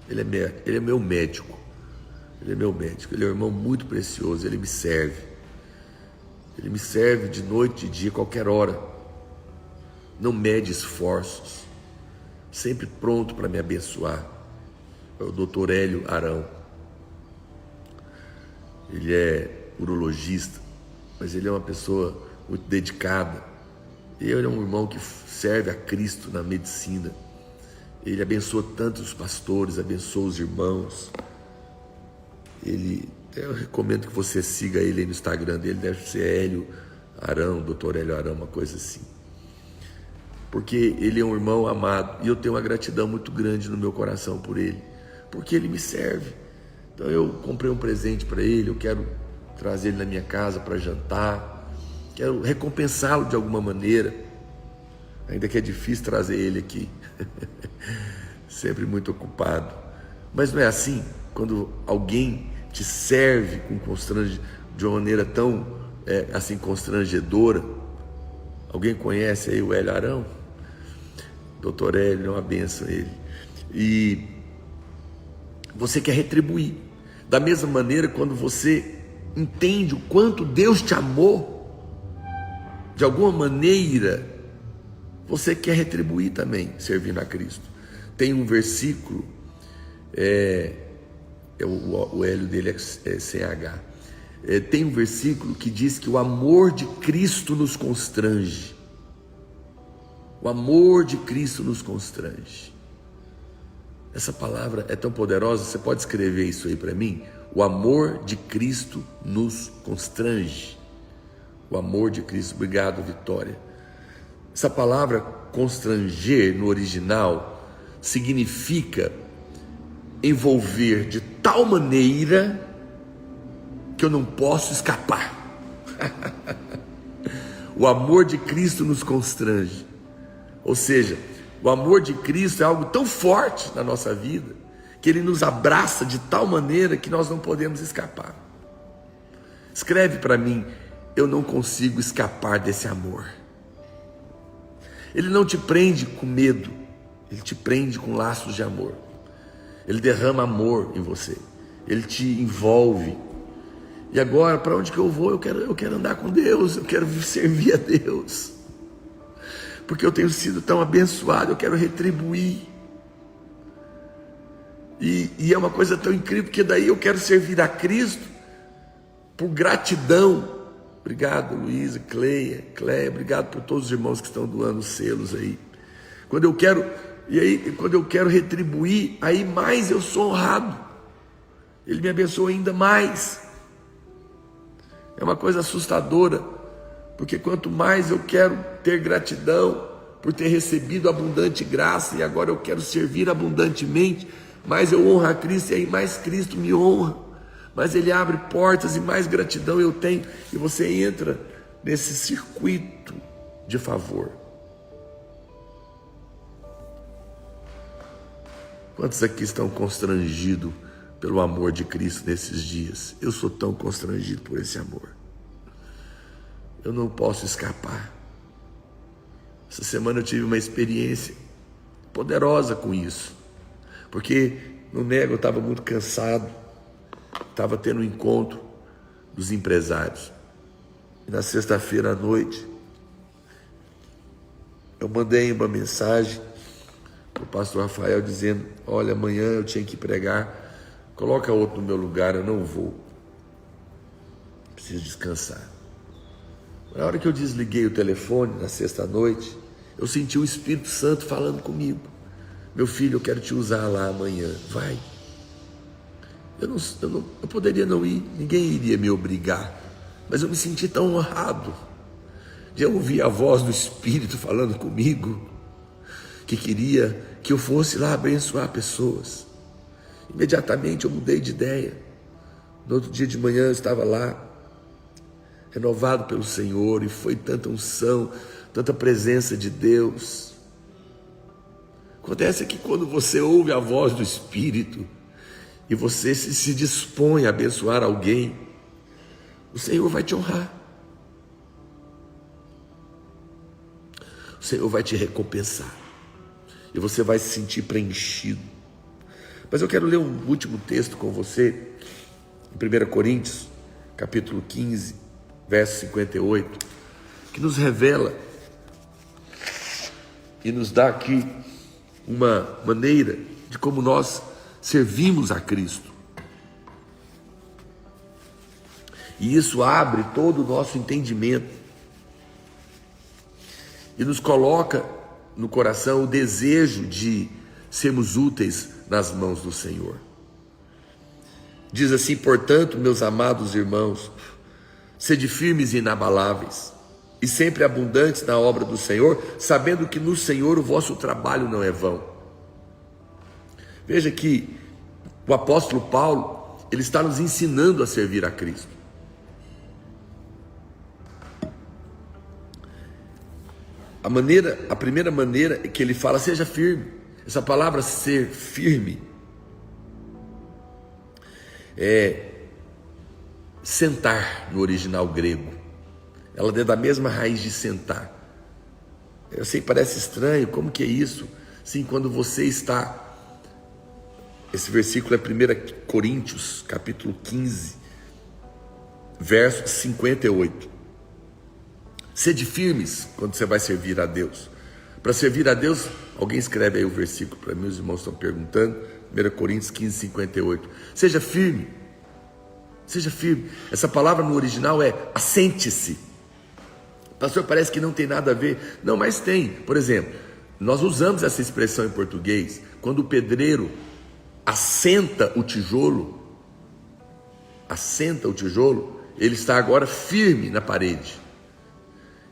Ele é meu médico. Ele é meu médico. Ele é um irmão muito precioso. Ele me serve. Ele me serve de noite, de dia, qualquer hora. Não mede esforços. Sempre pronto para me abençoar. É o Dr. Hélio Arão. Ele é urologista, mas ele é uma pessoa muito dedicada. Ele é um irmão que serve a Cristo na medicina. Ele abençoa tanto os pastores, abençoa os irmãos. Eu recomendo que você siga ele aí no Instagram dele, deve ser Hélio Arão, Dr. Hélio Arão, uma coisa assim. Porque ele é um irmão amado e eu tenho uma gratidão muito grande no meu coração por ele, porque ele me serve. Então eu comprei um presente para ele, eu quero trazer ele na minha casa para jantar, quero recompensá-lo de alguma maneira, ainda que é difícil trazer ele aqui, sempre muito ocupado. Mas não é assim quando alguém te serve de uma maneira tão assim constrangedora. Alguém conhece aí o Hélio Arão? Doutor Hélio, é uma bênção ele. E você quer retribuir. Da mesma maneira, quando você entende o quanto Deus te amou, de alguma maneira, você quer retribuir também, servindo a Cristo. Tem um versículo, o Hélio dele é sem H. Tem um versículo que diz que o amor de Cristo nos constrange. O amor de Cristo nos constrange. Essa palavra é tão poderosa, você pode escrever isso aí para mim? O amor de Cristo nos constrange. O amor de Cristo, obrigado, Vitória. Essa palavra constranger no original significa envolver de tal maneira que eu não posso escapar. O amor de Cristo nos constrange. Ou seja, o amor de Cristo é algo tão forte na nossa vida que Ele nos abraça de tal maneira que nós não podemos escapar. Escreve para mim: eu não consigo escapar desse amor. Ele não te prende com medo, Ele te prende com laços de amor. Ele derrama amor em você, Ele te envolve. E agora, para onde que eu vou? Eu quero andar com Deus, eu quero servir a Deus, porque eu tenho sido tão abençoado, eu quero retribuir. E é uma coisa tão incrível, porque daí eu quero servir a Cristo por gratidão. Obrigado, Luísa, Cleia, obrigado por todos os irmãos que estão doando selos aí. Quando eu quero retribuir, aí mais eu sou honrado. Ele me abençoa ainda mais. É uma coisa assustadora, porque quanto mais eu quero ter gratidão por ter recebido abundante graça, e agora eu quero servir abundantemente, mais eu honro a Cristo, e aí mais Cristo me honra, mais Ele abre portas e mais gratidão eu tenho, e você entra nesse circuito de favor. Quantos aqui estão constrangidos pelo amor de Cristo nesses dias? Eu sou tão constrangido por esse amor. Eu não posso escapar. Essa semana eu tive uma experiência poderosa com isso, porque no nego eu estava muito cansado, estava tendo um encontro dos empresários, e na sexta-feira à noite eu mandei uma mensagem para o pastor Rafael dizendo: olha, amanhã eu tinha que pregar, coloca outro no meu lugar, eu não vou, preciso descansar. Na hora que eu desliguei o telefone na sexta-noite, eu senti o Espírito Santo falando comigo: meu filho, eu quero te usar lá amanhã, vai. Eu poderia não ir, ninguém iria me obrigar, mas eu me senti tão honrado de ouvir a voz do Espírito falando comigo, que queria que eu fosse lá abençoar pessoas. Imediatamente eu mudei de ideia. No outro dia de manhã eu estava lá, renovado pelo Senhor, e foi tanta unção, tanta presença de Deus. Acontece que quando você ouve a voz do Espírito e você se dispõe a abençoar alguém, o Senhor vai te honrar, o Senhor vai te recompensar, e você vai se sentir preenchido. Mas eu quero ler um último texto com você, em 1 Coríntios, capítulo 15, verso 58, que nos revela e nos dá aqui uma maneira de como nós servimos a Cristo. E isso abre todo o nosso entendimento e nos coloca no coração o desejo de sermos úteis nas mãos do Senhor. Diz assim: portanto, meus amados irmãos, sede firmes e inabaláveis, e sempre abundantes na obra do Senhor, sabendo que no Senhor o vosso trabalho não é vão. Veja que o apóstolo Paulo, ele está nos ensinando a servir a Cristo. A primeira maneira é que ele fala, seja firme. Essa palavra ser firme é sentar no original grego. Ela é da mesma raiz de sentar. Eu sei que parece estranho, como que é isso? Sim, quando você está... Esse versículo é 1 Coríntios, capítulo 15, verso 58. Sede firmes quando você vai servir a Deus. Para servir a Deus, alguém escreve aí o versículo para mim, os irmãos estão perguntando. 1 Coríntios 15, 58. Seja firme. Seja firme. Essa palavra no original é assente-se. Pastor, parece que não tem nada a ver. Não, mas tem. Por exemplo, nós usamos essa expressão em português quando o pedreiro assenta o tijolo, ele está agora firme na parede.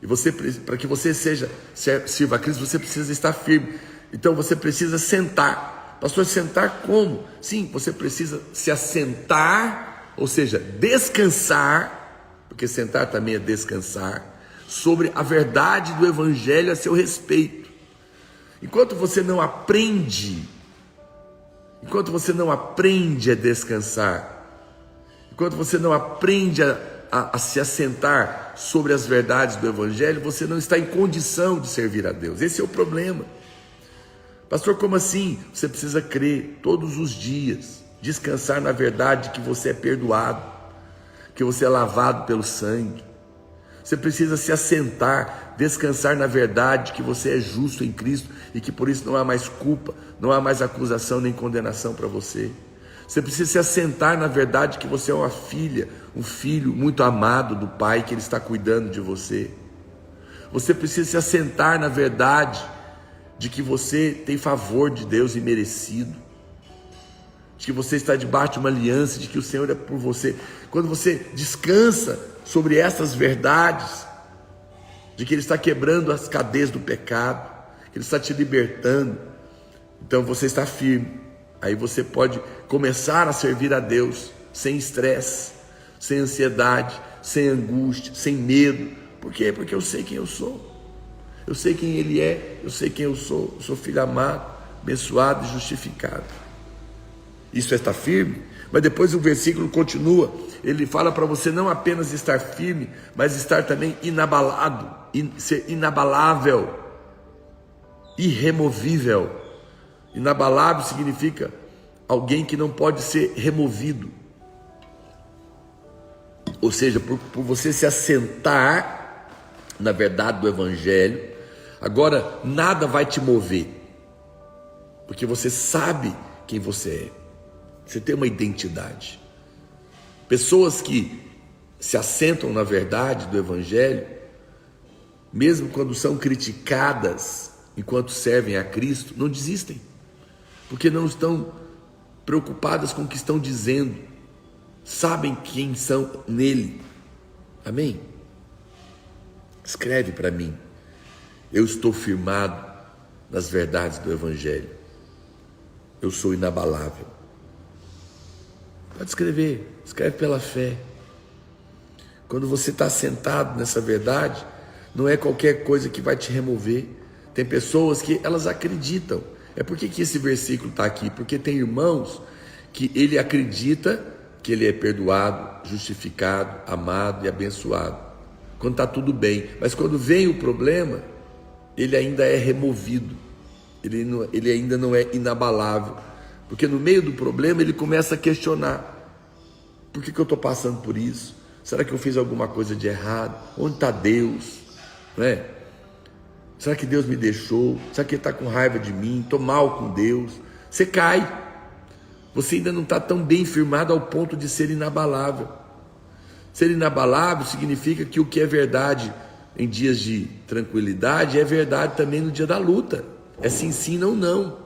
E você, para que você sirva a Cristo, você precisa estar firme. Então você precisa sentar. Pastor, sentar como? Sim, você precisa se assentar, ou seja, descansar, porque sentar também é descansar, sobre a verdade do Evangelho a seu respeito. Enquanto você não aprende a descansar, enquanto você não aprende a se assentar sobre as verdades do Evangelho, você não está em condição de servir a Deus. Esse é o problema. Pastor, como assim? Você precisa crer todos os dias, descansar na verdade que você é perdoado, que você é lavado pelo sangue. Você precisa se assentar, descansar na verdade que você é justo em Cristo e que por isso não há mais culpa, não há mais acusação nem condenação para você. Você precisa se assentar na verdade que você é uma filha, um filho muito amado do Pai, que Ele está cuidando de você. Você precisa se assentar na verdade de que você tem favor de Deus imerecido, de que você está debaixo de uma aliança, de que o Senhor é por você. Quando você descansa sobre essas verdades, de que Ele está quebrando as cadeias do pecado, que Ele está te libertando, então você está firme. Aí você pode começar a servir a Deus sem estresse, sem ansiedade, sem angústia, sem medo. Por quê? Porque eu sei quem eu sou, eu sei quem Ele é, eu sei quem eu sou filho amado, abençoado e justificado. Isso é estar firme. Mas depois o versículo continua, ele fala para você não apenas estar firme, mas estar também inabalado, ser inabalável, irremovível. Inabalável significa alguém que não pode ser removido. Ou seja, por você se assentar na verdade do Evangelho, agora nada vai te mover, porque você sabe quem você é. Você tem uma identidade. Pessoas que se assentam na verdade do Evangelho, mesmo quando são criticadas enquanto servem a Cristo, não desistem, porque não estão preocupadas com o que estão dizendo, sabem quem são nele. Amém? Escreve para mim: eu estou firmado nas verdades do Evangelho, eu sou inabalável. Pode escrever, escreve pela fé. Quando você está sentado nessa verdade, não é qualquer coisa que vai te remover. Tem pessoas que elas acreditam. É por que esse versículo está aqui? Porque tem irmãos que ele acredita que ele é perdoado, justificado, amado e abençoado, quando está tudo bem. Mas quando vem o problema, ele ainda é removido, ele ainda não é inabalável. Porque no meio do problema ele começa a questionar: por que eu estou passando por isso? Será que eu fiz alguma coisa de errado? Onde está Deus? Não é? Será que Deus me deixou? Será que Ele está com raiva de mim? Estou mal com Deus? Você cai. Você ainda não está tão bem firmado ao ponto de ser inabalável. Ser inabalável significa que o que é verdade em dias de tranquilidade é verdade também no dia da luta. É sim, sim, não, não.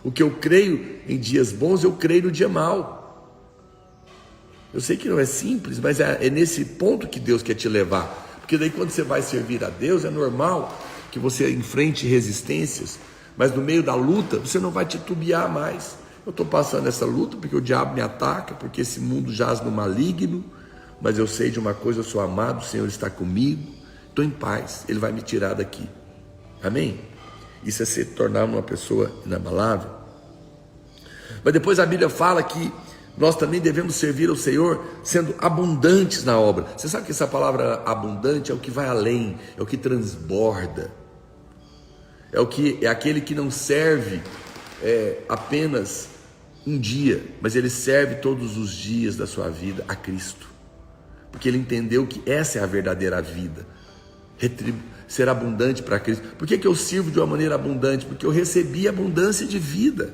O que eu creio em dias bons, eu creio no dia mau. Eu sei que não é simples, mas é nesse ponto que Deus quer te levar. Porque daí quando você vai servir a Deus, é normal que você enfrente resistências, mas no meio da luta, você não vai titubear mais. Eu estou passando essa luta porque o diabo me ataca, porque esse mundo jaz no maligno, mas eu sei de uma coisa, eu sou amado, o Senhor está comigo, estou em paz, Ele vai me tirar daqui. Amém? Isso é se tornar uma pessoa inabalável. Mas depois a Bíblia fala que nós também devemos servir ao Senhor sendo abundantes na obra. Você sabe que essa palavra abundante é o que vai além, é o que transborda, é aquele que não serve apenas um dia, mas ele serve todos os dias da sua vida a Cristo, porque ele entendeu que essa é a verdadeira vida, ser abundante para Cristo. Por que eu sirvo de uma maneira abundante? Porque eu recebi abundância de vida.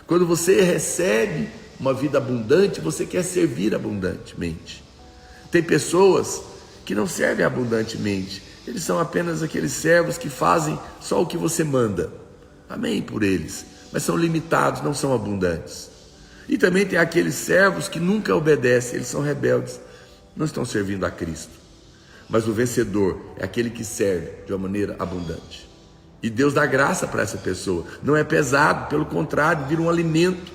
Quando você recebe uma vida abundante, você quer servir abundantemente. Tem pessoas que não servem abundantemente, eles são apenas aqueles servos que fazem só o que você manda. Amém por eles, mas são limitados, não são abundantes. E também tem aqueles servos que nunca obedecem, eles são rebeldes, não estão servindo a Cristo. Mas o vencedor é aquele que serve de uma maneira abundante. E Deus dá graça para essa pessoa. Não é pesado, pelo contrário, vira um alimento.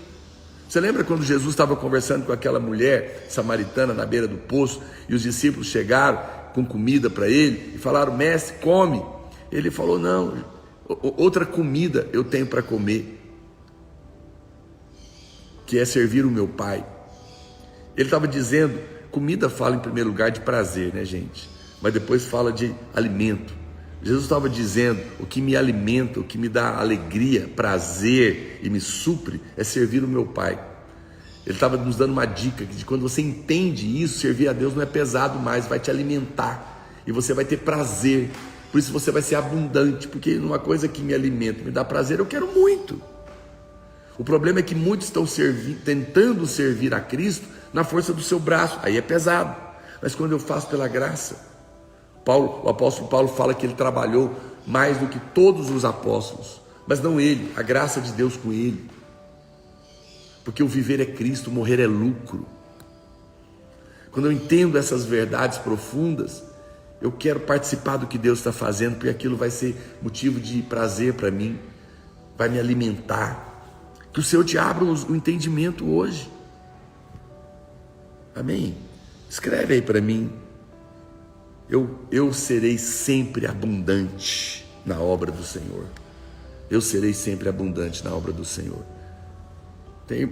Você lembra quando Jesus estava conversando com aquela mulher samaritana na beira do poço e os discípulos chegaram com comida para ele e falaram: mestre, come. Ele falou: não, outra comida eu tenho para comer, que é servir o meu Pai. Ele estava dizendo, comida fala em primeiro lugar de prazer, né, gente? Mas depois fala de alimento. Jesus estava dizendo, o que me alimenta, o que me dá alegria, prazer e me supre é servir o meu Pai. Ele estava nos dando uma dica de quando você entende isso, servir a Deus não é pesado mais, vai te alimentar e você vai ter prazer. Por isso você vai ser abundante, porque numa coisa que me alimenta, me dá prazer, eu quero muito. O problema é que muitos estão tentando servir a Cristo na força do seu braço, aí é pesado. Mas quando eu faço pela graça, o apóstolo Paulo fala que ele trabalhou mais do que todos os apóstolos, mas não ele, a graça de Deus com ele. Porque o viver é Cristo, o morrer é lucro. Quando eu entendo essas verdades profundas, eu quero participar do que Deus está fazendo, porque aquilo vai ser motivo de prazer para mim, vai me alimentar. Que o Senhor te abra o entendimento hoje. Amém? Escreve aí para mim. Eu serei sempre abundante na obra do Senhor. Eu serei sempre abundante na obra do Senhor.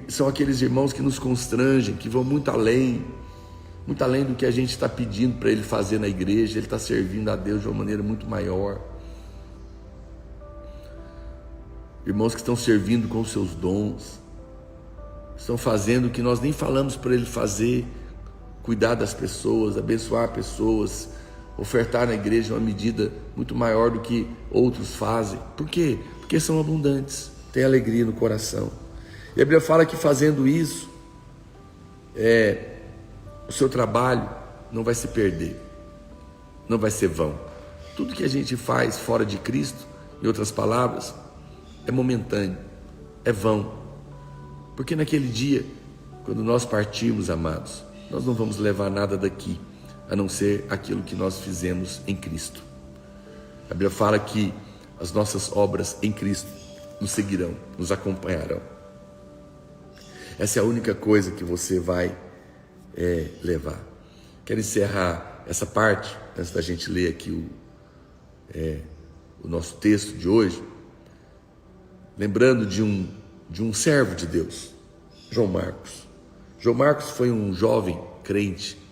São aqueles irmãos que nos constrangem, que vão muito além do que a gente está pedindo para ele fazer na igreja. Ele está servindo a Deus de uma maneira muito maior. Irmãos que estão servindo com os seus dons, estão fazendo o que nós nem falamos para ele fazer, cuidar das pessoas, abençoar pessoas, ofertar na igreja uma medida muito maior do que outros fazem. Por quê? Porque são abundantes, têm alegria no coração. E a Bíblia fala que fazendo isso, o seu trabalho não vai se perder, não vai ser vão. Tudo que a gente faz fora de Cristo, em outras palavras, é momentâneo, é vão. Porque naquele dia, quando nós partirmos, amados, nós não vamos levar nada daqui, a não ser aquilo que nós fizemos em Cristo. A Bíblia fala que as nossas obras em Cristo nos seguirão, nos acompanharão. Essa é a única coisa que você vai levar. Quero encerrar essa parte, antes da gente ler aqui o nosso texto de hoje, lembrando de um servo de Deus, João Marcos. João Marcos foi um jovem crente,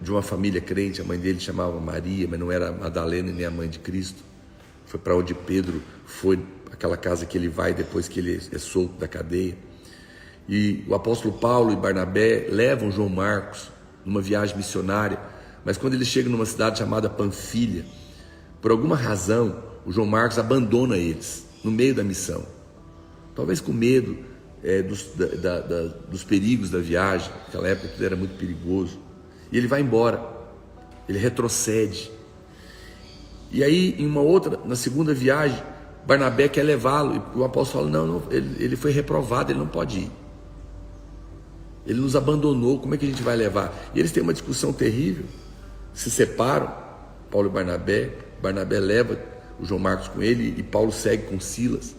de uma família crente. A mãe dele chamava Maria, mas não era a Madalena nem a mãe de Cristo. Foi para onde Pedro foi, aquela casa que ele vai depois que ele é solto da cadeia. E o apóstolo Paulo e Barnabé levam João Marcos numa viagem missionária, mas quando ele chega numa cidade chamada Panfilha, por alguma razão, o João Marcos abandona eles no meio da missão, talvez com medo dos perigos da viagem. Naquela época tudo era muito perigoso, e ele vai embora, ele retrocede. E aí na segunda viagem, Barnabé quer levá-lo, e o apóstolo fala: não, ele foi reprovado, ele não pode ir, ele nos abandonou, como é que a gente vai levar? E eles têm uma discussão terrível, se separam, Paulo e Barnabé leva o João Marcos com ele, e Paulo segue com Silas,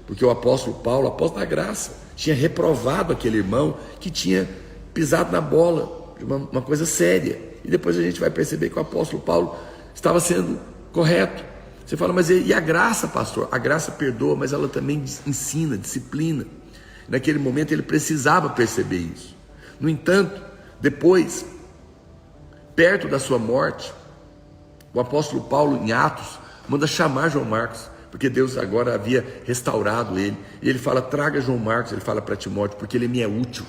porque o apóstolo Paulo, apóstolo da graça, tinha reprovado aquele irmão que tinha pisado na bola, uma coisa séria. E depois a gente vai perceber que o apóstolo Paulo estava sendo correto. Você fala, mas e a graça, pastor? A graça perdoa, mas ela também ensina, disciplina. Naquele momento ele precisava perceber isso. No entanto, depois, perto da sua morte, o apóstolo Paulo, em Atos, manda chamar João Marcos, porque Deus agora havia restaurado ele. E ele fala, traga João Marcos, ele fala para Timóteo, porque ele me é útil.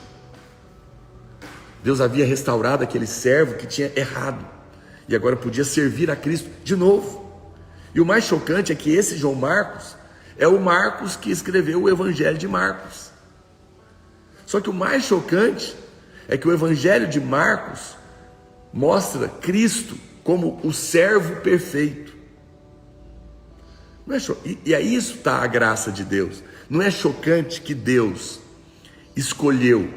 Deus havia restaurado aquele servo que tinha errado, e agora podia servir a Cristo de novo. E o mais chocante é que esse João Marcos é o Marcos que escreveu o Evangelho de Marcos. Só que o mais chocante é que o Evangelho de Marcos mostra Cristo como o servo perfeito. Não é e aí isso está a graça de Deus. Não é chocante que Deus escolheu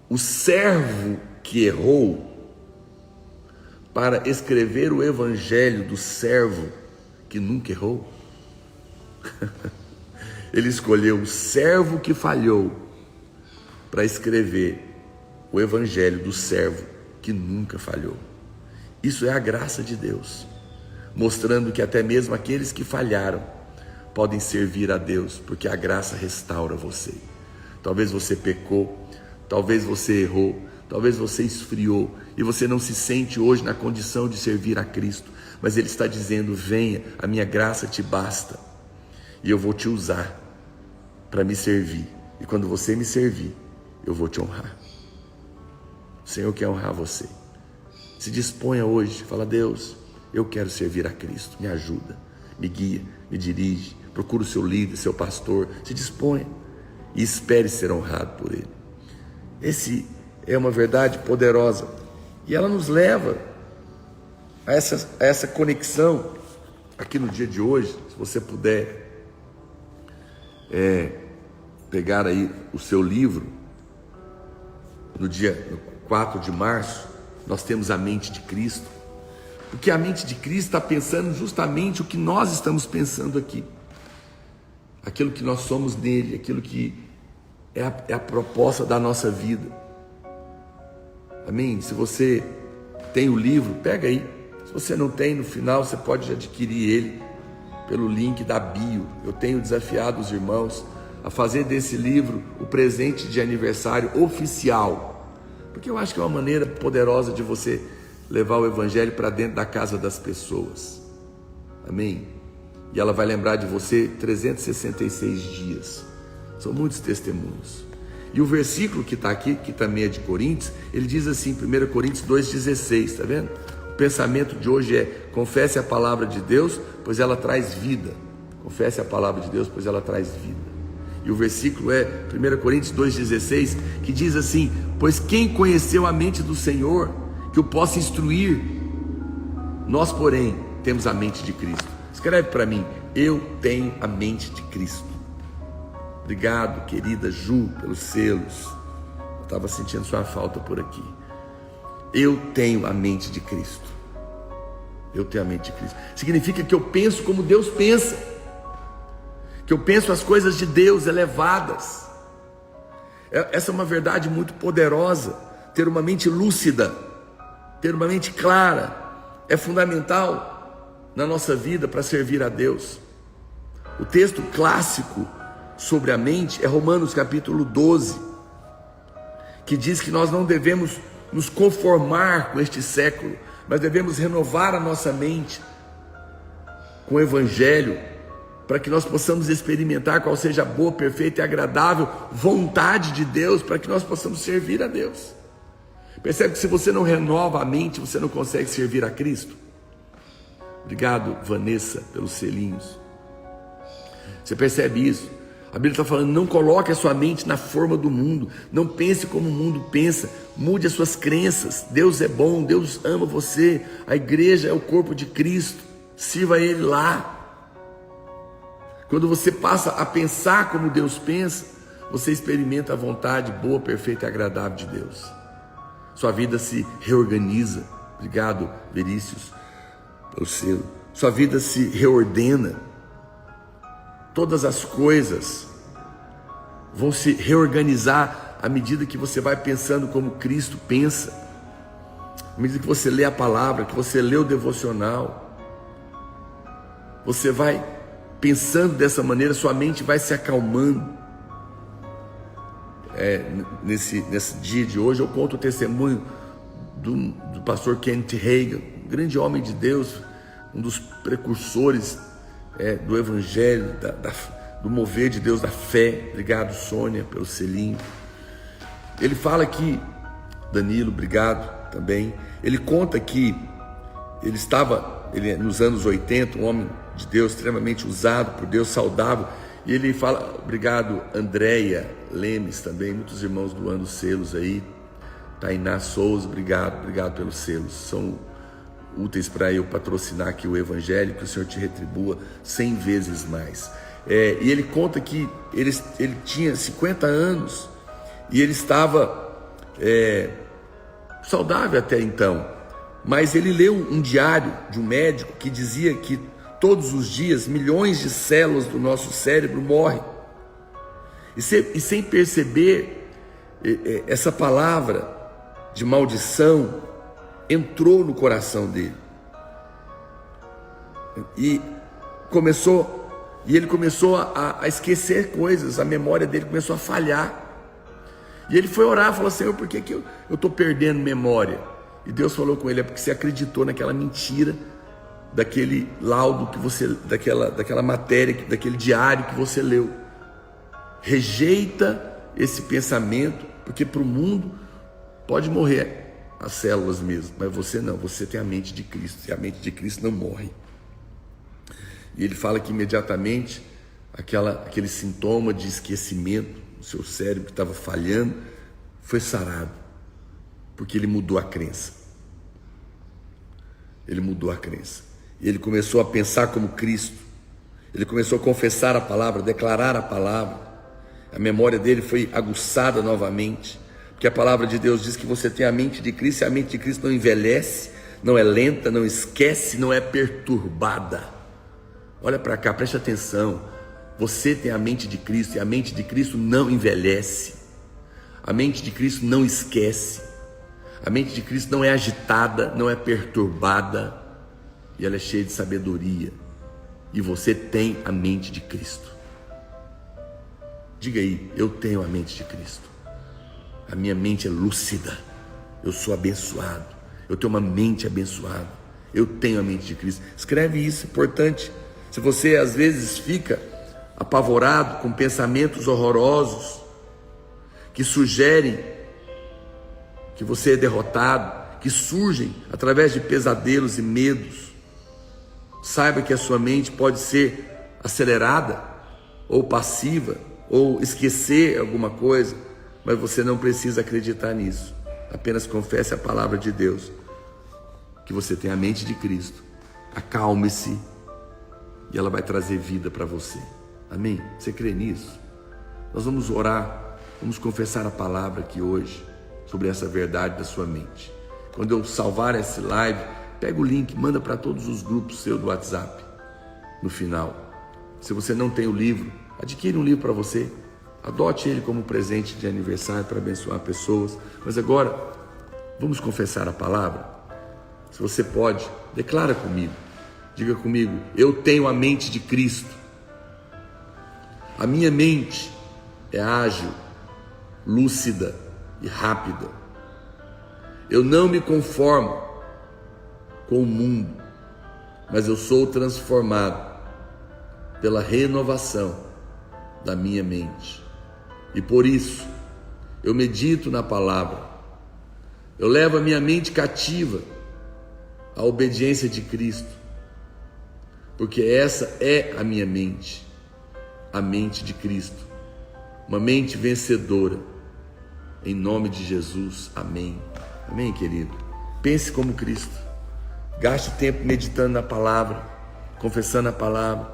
o servo que errou para escrever o Evangelho do servo que nunca errou? Ele escolheu o servo que falhou para escrever o Evangelho do servo que nunca falhou. Isso é a graça de Deus, mostrando que até mesmo aqueles que falharam podem servir a Deus, porque a graça restaura você. Talvez você pecou, talvez você errou, talvez você esfriou e você não se sente hoje na condição de servir a Cristo, mas Ele está dizendo, venha, a minha graça te basta e eu vou te usar para me servir, e quando você me servir, eu vou te honrar. O Senhor quer honrar você. Se disponha hoje, fala, Deus, eu quero servir a Cristo, me ajuda, me guia, me dirige, procura o seu líder, seu pastor, se disponha e espere ser honrado por Ele. Esse é uma verdade poderosa e ela nos leva a essa conexão aqui no dia de hoje. Se você puder pegar aí o seu livro, no dia 4 de março, nós temos a mente de Cristo, porque a mente de Cristo está pensando justamente o que nós estamos pensando aqui, aquilo que nós somos nele, aquilo que é a proposta da nossa vida. Amém? Se você tem o livro, pega aí. Se você não tem, no final você pode adquirir ele pelo link da bio. Eu tenho desafiado os irmãos a fazer desse livro o presente de aniversário oficial, porque eu acho que é uma maneira poderosa de você levar o Evangelho para dentro da casa das pessoas. Amém? E ela vai lembrar de você 366 dias. São muitos testemunhos. E o versículo que está aqui, que também é de Coríntios, ele diz assim, 1 Coríntios 2,16, está vendo? O pensamento de hoje é, confesse a palavra de Deus, pois ela traz vida. Confesse a palavra de Deus, pois ela traz vida. E o versículo é 1 Coríntios 2,16, que diz assim, pois quem conheceu a mente do Senhor, que o possa instruir? Nós, porém, temos a mente de Cristo. Escreve para mim, eu tenho a mente de Cristo. Obrigado, querida Ju, pelos selos. Eu estava sentindo sua falta por aqui. Eu tenho a mente de Cristo. Eu tenho a mente de Cristo. Significa que eu penso como Deus pensa, que eu penso as coisas de Deus elevadas. Essa é uma verdade muito poderosa. Ter uma mente lúcida, ter uma mente clara, é fundamental na nossa vida para servir a Deus. O texto clássico sobre a mente é Romanos capítulo 12, que diz que nós não devemos nos conformar com este século, mas devemos renovar a nossa mente com o Evangelho, para que nós possamos experimentar qual seja a boa, perfeita e agradável vontade de Deus, para que nós possamos servir a Deus. Percebe que se você não renova a mente, você não consegue servir a Cristo? Obrigado, Vanessa, pelos selinhos. Você percebe isso? A Bíblia está falando, não coloque a sua mente na forma do mundo, não pense como o mundo pensa, mude as suas crenças. Deus é bom, Deus ama você, a igreja é o corpo de Cristo, sirva a Ele lá. Quando você passa a pensar como Deus pensa, você experimenta a vontade boa, perfeita e agradável de Deus. Sua vida se reorganiza. Obrigado, Verícios, pelo selo. Sua vida se reordena. Todas as coisas vão se reorganizar à medida que você vai pensando como Cristo pensa, à medida que você lê a palavra, que você lê o devocional, você vai pensando dessa maneira, sua mente vai se acalmando. Nesse dia de hoje eu conto o testemunho do pastor Kenneth Hagin, um grande homem de Deus, um dos precursores do evangelho, do mover de Deus, da fé. Obrigado, Sônia, pelo selinho. Ele fala que, Danilo, obrigado também, ele conta que ele nos anos 80, um homem de Deus extremamente usado por Deus, saudável, e ele fala, obrigado, Andréia Lemes também, muitos irmãos doando selos aí, Tainá Souza, obrigado pelos selos, são úteis para eu patrocinar aqui o evangelho, que o Senhor te retribua 100 vezes mais. E ele conta que ele tinha 50 anos e ele estava saudável até então, mas ele leu um diário de um médico que dizia que todos os dias milhões de células do nosso cérebro morrem, e sem perceber, essa palavra de maldição entrou no coração dele, e ele começou a esquecer coisas, a memória dele começou a falhar, e ele foi orar, falou: Senhor, por que eu estou perdendo memória? E Deus falou com ele: é porque você acreditou naquela mentira, daquele laudo que você, daquela matéria, daquele diário que você leu. Rejeita esse pensamento, porque para o mundo pode morrer as células mesmo, mas você não, você tem a mente de Cristo, e a mente de Cristo não morre. E ele fala que imediatamente aquele sintoma de esquecimento no seu cérebro que estava falhando foi sarado, porque ele mudou a crença. Ele mudou a crença. E ele começou a pensar como Cristo. Ele começou a confessar a palavra, declarar a palavra. A memória dele foi aguçada novamente, porque a palavra de Deus diz que você tem a mente de Cristo, e a mente de Cristo não envelhece, não é lenta, não esquece, não é perturbada. Olha para cá, preste atenção. Você tem a mente de Cristo, e a mente de Cristo não envelhece. A mente de Cristo não esquece. A mente de Cristo não é agitada, não é perturbada, e ela é cheia de sabedoria. E você tem a mente de Cristo. Diga aí: eu tenho a mente de Cristo. A minha mente é lúcida. Eu sou abençoado. Eu tenho uma mente abençoada. Eu tenho a mente de Cristo. Escreve isso, é importante. Se você às vezes fica apavorado com pensamentos horrorosos que sugerem que você é derrotado, que surgem através de pesadelos e medos, saiba que a sua mente pode ser acelerada ou passiva, ou esquecer alguma coisa, mas você não precisa acreditar nisso. Apenas confesse a palavra de Deus, que você tem a mente de Cristo. Acalme-se, e ela vai trazer vida para você. Amém? Você crê nisso? Nós vamos orar, vamos confessar a palavra aqui hoje, sobre essa verdade da sua mente. Quando eu salvar essa live, pega o link, manda para todos os grupos seu do WhatsApp, no final. Se você não tem o livro, adquire um livro para você, adote ele como presente de aniversário para abençoar pessoas. Mas agora, vamos confessar a palavra? Se você pode, declara comigo, diga comigo: eu tenho a mente de Cristo. A minha mente é ágil, lúcida e rápida. Eu não me conformo com o mundo, mas eu sou transformado pela renovação da minha mente. E por isso eu medito na palavra. Eu levo a minha mente cativa à obediência de Cristo, porque essa é a minha mente, a mente de Cristo, uma mente vencedora. Em nome de Jesus, amém. Amém, querido? Pense como Cristo. Gaste tempo meditando na palavra, confessando a palavra.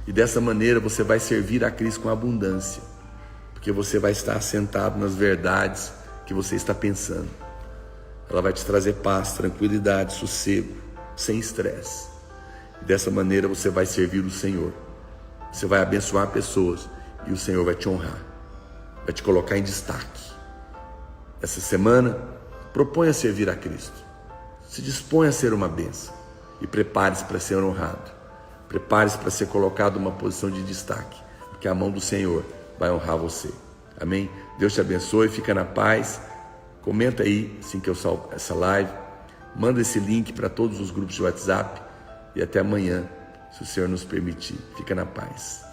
E dessa maneira você vai servir a Cristo com abundância, porque você vai estar assentado nas verdades que você está pensando. Ela vai te trazer paz, tranquilidade, sossego, sem estresse. E dessa maneira você vai servir o Senhor. Você vai abençoar pessoas e o Senhor vai te honrar, vai te colocar em destaque. Essa semana, proponha servir a Cristo. Se disponha a ser uma bênção e prepare-se para ser honrado. Prepare-se para ser colocado numa posição de destaque, porque a mão do Senhor vai honrar você. Amém? Deus te abençoe, fica na paz. Comenta aí, assim que eu salvo essa live. Manda esse link para todos os grupos de WhatsApp. E até amanhã, se o Senhor nos permitir. Fica na paz.